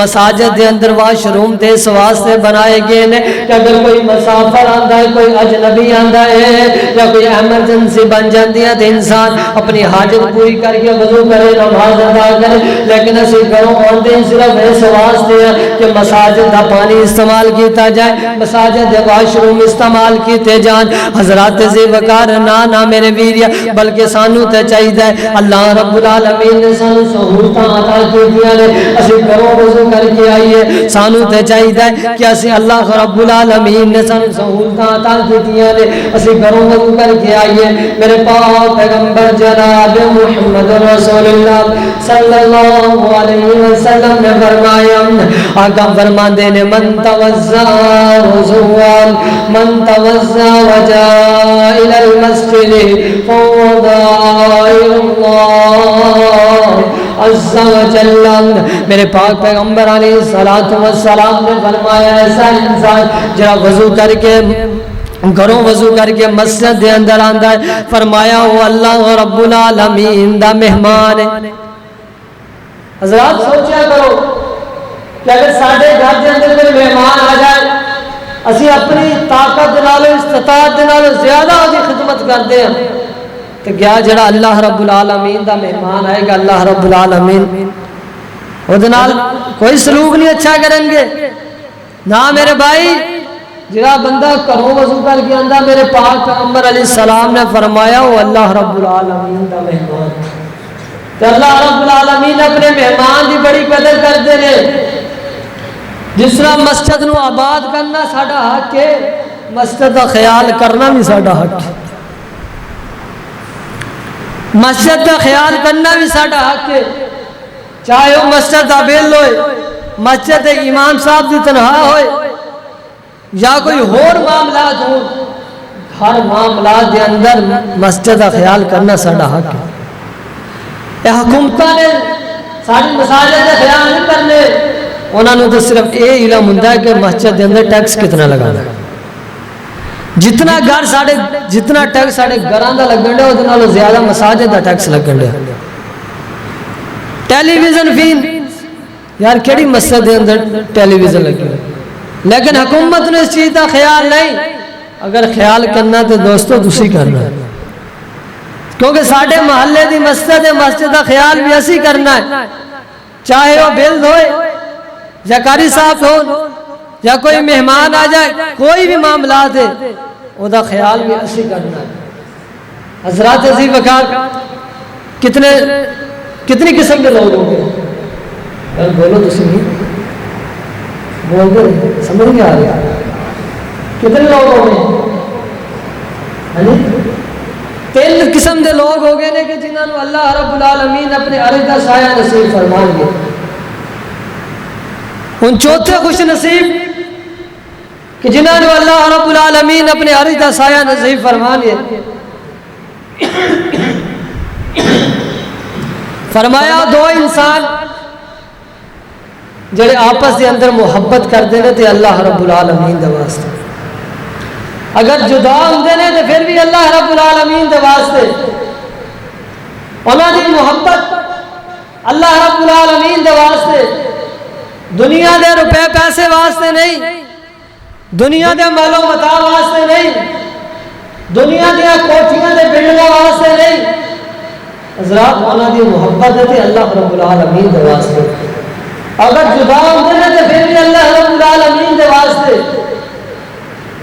S1: مساجد دے اندر واش روم تے اس واسطے بنائے گئے نے کہ اگر کوئی مسافر آندا ہے، کوئی اجنبی آندا ہے یا کوئی ایمرجنسی بن جاندی ہے تے انسان اپنی حاجت پوری کر کے وضو کرے، نماز ادا کرے۔ لیکن اسی گھروں آندے صرف اس واسطے کہ مساجد دا پانی استعمال کیتا جائے، مساجد دے واش روم استعمال کیتے جان۔ حضرات ذی وقار نہ میرے ویریا، بلکہ سانو تے چاہیے اللہ رب العالمین نے سانو سہولتاں عطا کیتیاں نے، اسی گھروں وضو کر کے آئیے۔ سانو تے چاہیے کہ اسی اللہ رب العالمین نے سانو سہولتاں عطا کیتیاں نے، اسی گھروں وضو کر کے آئیے۔ میرے پاک پیغمبر جناب محمد رسول اللہ صلی اللہ علیہ وسلم نے فرمایا، آقا فرماندے نے من توضا وضوءا من توضا وجاء الى المسجد فهو ذائر اللہ عز وجل۔ میرے پاک پیغمبر علیہ الصلوۃ والسلام نے فرمایا ایسا انسان جڑا وضو کر کے گھروں وضو کر کے مسجد دے اندر آندا ہے، فرمایا وہ اللہ رب العالمین دا مہمان ہے۔ حضرات سوچیا کرو کہ اگر ساڈے گھر دے اندر کوئی مہمان آ جائے، اسی اپنی طاقت نالوں استطاعت نالوں زیادہ اس کی خدمت کرتے ہیں، تو کیا جڑا اللہ رب العالمین دا مہمان آئے گا اللہ رب العالمین وہ نال کوئی سلوک نہیں اچھا کریں گے؟ نہ میرے بھائی، جڑا بندہ گھروں وضو کر کے آندا، میرے پاک پیغمبر علیہ السلام نے فرمایا وہ اللہ رب العالمین دا مہمان۔ تو اللہ رب العالمین اپنے مہمان دی بڑی قدر کرتے ہیں۔ جس طرح مسجد نو آباد کرنا ساڈا حق ہے، مسجد دا خیال کرنا بھی ساڈا حق ہے، مسجد دا خیال کرنا بھی ساڈا حق ہے۔ چاہے وہ مسجد دا بیل ہوئے، مسجد امام صاحب دی تنہا ہوئے یا کوئی اور معاملات ہو، ہر معاملات دے اندر مسجد کا خیال کرنا ساڈا حق ہے۔ یہ حکومتاں نے ساری مساجد کا خیال نہیں کرنے، انہوں نے تو صرف یہ علم ہوندا ہے کہ مسجد دے اندر ٹیکس کتنا لگانا، جتنا گھر ساڈے جتنا ٹیکس ساڈے گھراں دا لگن ڈیا اودے نالوں زیادہ مساجد دا ٹیکس لگن ڈیا۔ ٹیلی ویژن فی یار کیڑی مسجد دے اندر ٹیلی ویژن لگی ہوئی، لیکن حکومت نے اس چیز کا خیال نہیں۔ اگر خیال کرنا تو دوستو تسی کرنا ہے، کیونکہ ساڈے محلے دی مسجد ہے، مسجد کا خیال بھی اسی کرنا ہے، چاہے وہ بلد ہوئے یا قاری صاحب ہو یا کوئی مہمان آ جائے، کوئی بھی معاملات ہے وہ دا خیال بھی اسی کرنا ہے۔ حضرات ذی وقار کتنی قسم کے لوگ ہوں گے؟ بولو تسی بول دے، سمجھ نہیں آ رہا کتنے لوگ ہو گئے؟ 3 قسم دے لوگ ہو گئے نے کہ جنہوں نے اللہ رب العالمین اپنے عرش دا سایہ نصیب فرمان گے۔ ان چوتھے خوش نصیب کہ جنہوں نے اللہ رب العالمین اپنے عرش دا سایہ نصیب فرمان گے۔ فرمایا 2 انسان جڑے آپس دے اندر محبت کرتے ہیں تو اللہ رب العالمین دے واسطے، اگر جدا ہوندے نے تو پھر بھی اللہ رب العالمین دے واسطے، انہاں دی محبت اللہ رب العالمین دے واسطے، دنیا دے روپے پیسے واسطے نہیں، دنیا دے مال و متاع واسطے نہیں، دنیا دے کوٹھیاں دے بلڈنگاں واسطے نہیں۔ حضرات انہاں دی محبت ہے اللہ رب العالمین دے واسطے، اگر جدا ہوتے ہیں تو پھر بھی اللہ رب العالمین دے واسطے۔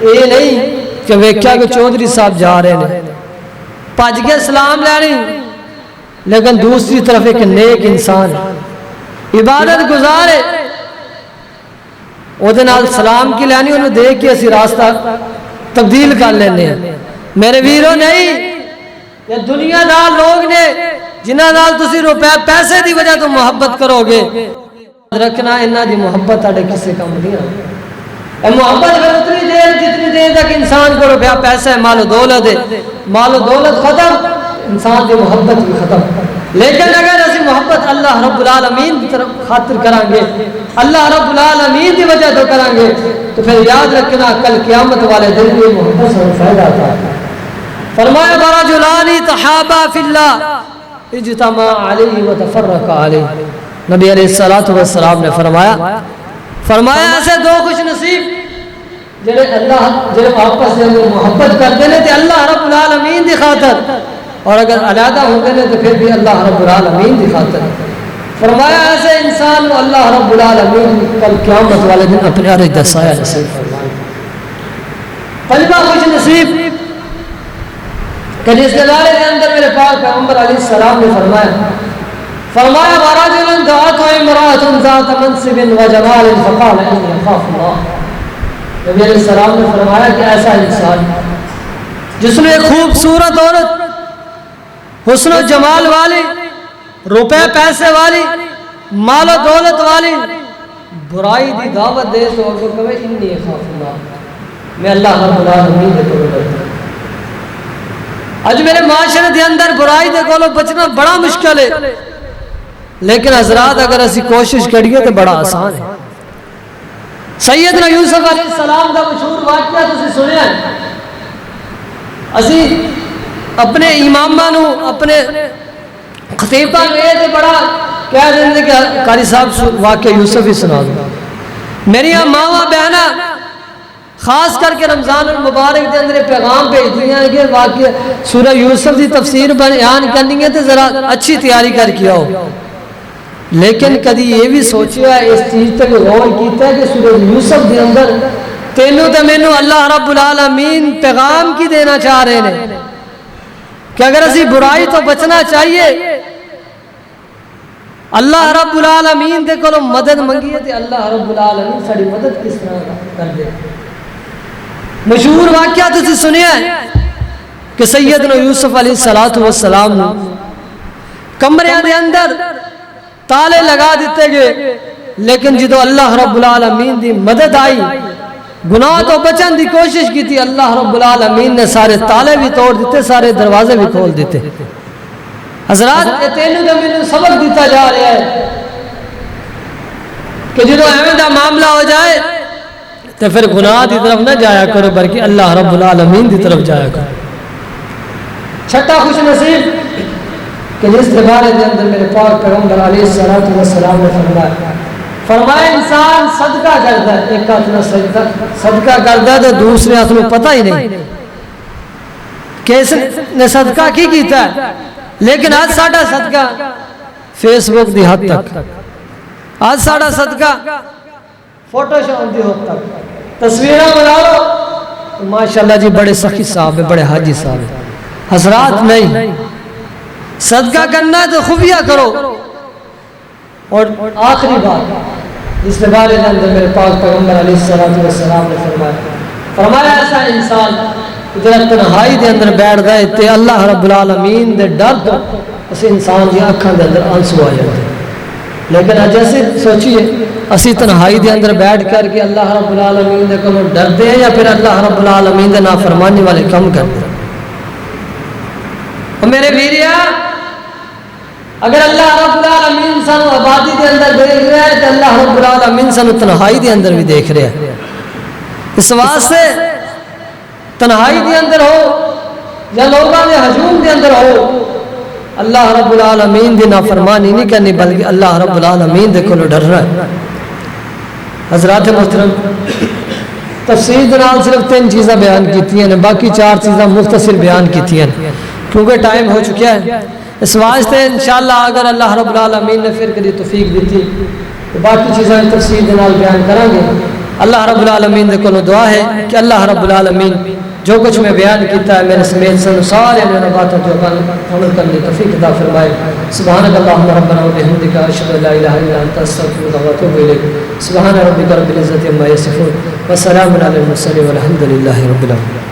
S1: یہ نہیں کہ ویکھیا کہ چودھری صاحب جا رہے ہیں بھج کے سلام لینی، لیکن دوسری طرف ایک نیک انسان عبادت گزار ہے، ਉਹਦੇ ਨਾਲ ਸਲਾਮ ਕੀ ਲੈਣੀ, ਉਹਨੂੰ ਦੇਖ ਕੇ ਅਸੀਂ ਰਾਸਤਾ ਤਬਦੀਲ ਕਰ ਲੈਂਦੇ ਹਾਂ। ਮੇਰੇ ਵੀਰੋ, ਨਹੀਂ, ਇਹ ਦੁਨੀਆਦਾਰ ਲੋਕ ਨੇ ਜਿਨ੍ਹਾਂ ਨਾਲ ਤੁਸੀਂ ਰੁਪਏ ਪੈਸੇ ਦੀ ਵਜ੍ਹਾ ਤੋਂ ਮੁਹੱਬਤ ਕਰੋਗੇ। رکھنا انہاں دی محبت تھے کسی کم نہیں آ محبت پھر اتنی دیر جتنی دیر تک انسان کو روپیہ پیسہ ہے، مال و دولت ہے، مال و دولت ختم، انسان دی محبت بھی ختم۔ لیکن اگر اسی محبت اللہ رب العالمین کی طرف خاطر کریں گے، اللہ رب العالمین کی وجہ تو کریں گے، تو پھر یاد رکھنا کل قیامت والے دن بھی محبت سے فائدہ آتا ہے۔ فرمایا برجلان تحابا فی اللہ اجتمع علیہ وتفرق علیہ۔ نبی علیہ السلام نے فرمایا ایسے دو خوش نصیب جڑے اللہ جڑے آپس میں محبت کرتے ہیں تے اللہ رب العالمین دی خاطر، اور اگر علیحدہ ہوتے ہیں تو پھر بھی اللہ رب العالمین دی خاطر۔ فرمایا ایسے انسان کو اللہ رب العالمین کل قیامت والے دن اپنے عرش کا سایہ نصیب فرمائے۔ پنجواں خوش نصیب کہ جس کے بارے کے اندر میرے پاک پیغمبر علیہ السلام نے فرمایا ورجل دعته امرأة ذات منصب وجمال فقال إني أخاف الله۔ نبی علیہ السلام نے فرمایا کہ ایسا انسان جس نے ایک خوبصورت عورت، حسن و جمال والی، روپے پیسے والی، مال و دولت والی برائی دی دعوت دے تو وہ کہے انی اخاف اللہ، میں اللہ رب العالمین دے کولوں ڈردا ہوں۔ اج میرے معاشرے دے اندر برائی دے کولوں بچنا بڑا مشکل ہے، لیکن حضرات اگر اسی کوشش کریے تو بڑا آسان ہے۔ سیدنا یوسف علیہ السلام کا مشہور واقعہ تسی سنیا ہے۔ اسی اپنے امامہ نو اپنے خطیبہ میں تے بڑا کہہ دیں کہ قاری صاحب واقعہ یوسف ہی سنا دو۔ میری ماواں بہنہ خاص کر کے رمضان المبارک کے اندر پیغام بھیجتی ہیں کہ واقعہ سورہ یوسف کی تفسیر بیان کرنی ہے تو ذرا اچھی تیاری کر کے آؤ۔ لیکن کدی یہ بھی سوچیا اس چیز تک غور کیتا ہے کہ سورہ یوسف کے اندر تینوں تے مینوں اللہ رب العالمین پیغام کی دینا چاہ رہے ہیں کہ اگر اسی برائی تو بچنا چاہیے، اللہ رب العالمین دے کولوں مدد منگیے تے اللہ رب العالمین ساری مدد کس طرح کر دے۔ مشہور واقعہ تسی سنیا ہے کہ سیدنا یوسف علیہ السلام کمرے دے اندر تالے لگا دیتے گئے، لیکن جدو اللہ رب العالمین دی مدد آئی، گناہ تو بچن دی کوشش کی تھی، اللہ رب العالمین نے سارے تالے بھی توڑ دیتے، سارے دروازے بھی کھول دیتے۔ حضرات تینوں دے مینوں سبق دیتا جا رہا ہے کہ جدو ایویں دا معاملہ ہو جائے تو پھر گناہ دی طرف نہ جایا کرو بلکہ اللہ رب العالمین دی طرف جایا کرو۔ چھٹا خوش نصیب کہ جس کے بارے کے اندر میرے پاک پیغمبر علیہ السلام نے فرمایا انسان صدقہ کرتا ہے، ایک ہاتھ نہ صدقہ کرتا ہے تو دوسرے ہاتھ میں پتہ ہی نہیں کہ اس نے صدقہ کی کیتا ہے، لیکن آج ساڑھا صدقہ فیس بک دی حد تک، آج ساڑھا صدقہ فوٹو شاپ دی حد تک، تصویریں بنا لو تو ماشاءاللہ جی بڑے سخی صاحب ہیں، بڑے حاجی صاحب ہیں۔ حضرات نہیں، صدقہ کرنا ہے تو خفیہ کرو۔ اور آخری بات جس کے بارے میں میرے پاک پیغمبر علیہ السلام نے فرمایا ایسا انسان جب تنہائی دے اندر بیٹھ گئے تے اللہ رب العالمین دے ڈر تو اس انسان دی آنکھاں دے اندر آنسو آ جاتے ہیں۔ لیکن جیسے سوچیے اسی تنہائی دے اندر بیٹھ کر کے اللہ رب العالمین دے کم ڈرتے ہیں یا پھر اللہ رب العالمین دے نافرمانی والے کم کرتے ہیں۔ اور میرے ویریا اگر اللہ رب العالمین سانو آبادی دے اندر دیکھ رہا ہے تو اللہ رب العالمین سانو تنہائی دے اندر بھی دیکھ رہا ہے۔ اس واسطے تنہائی دے اندر ہو یا لوگوں دے ہجوم دے اندر ہو، اللہ رب العالمین دی نافرمانی نہیں کرنی بلکہ اللہ رب العالمین دے کولوں ڈرنا ہے۔ حضرات محترم تفسیر دنال صرف 3 چیزیں بیان کیتی ہیں، باقی 4 چیزیں مختصر بیان کیتی ہیں کیونکہ ٹائم ہو چکیا ہے۔ اس واسطے انشاءاللہ اگر اللہ رب العالمین نے پھر کدی توفیق دیتی تو باقی چیزیں تفصیل دے نال بیان کریں گے۔ اللہ رب العالمین دے کولوں دعا ہے کہ اللہ رب العالمین جو کچھ میں بیان کیتا ہے میرے سمیت سارے انہوں باتوں جو عمل کرنے کی توفیق عطا فرمائے. سبحانک اللہم ربنا و بحمدک اشہد ان لا الہ الا انت استغفرک و اتوب الیک. سبحان ربک رب العزۃ عما یصفون وسلام علی المرسلین والحمد للہ رب العالمین.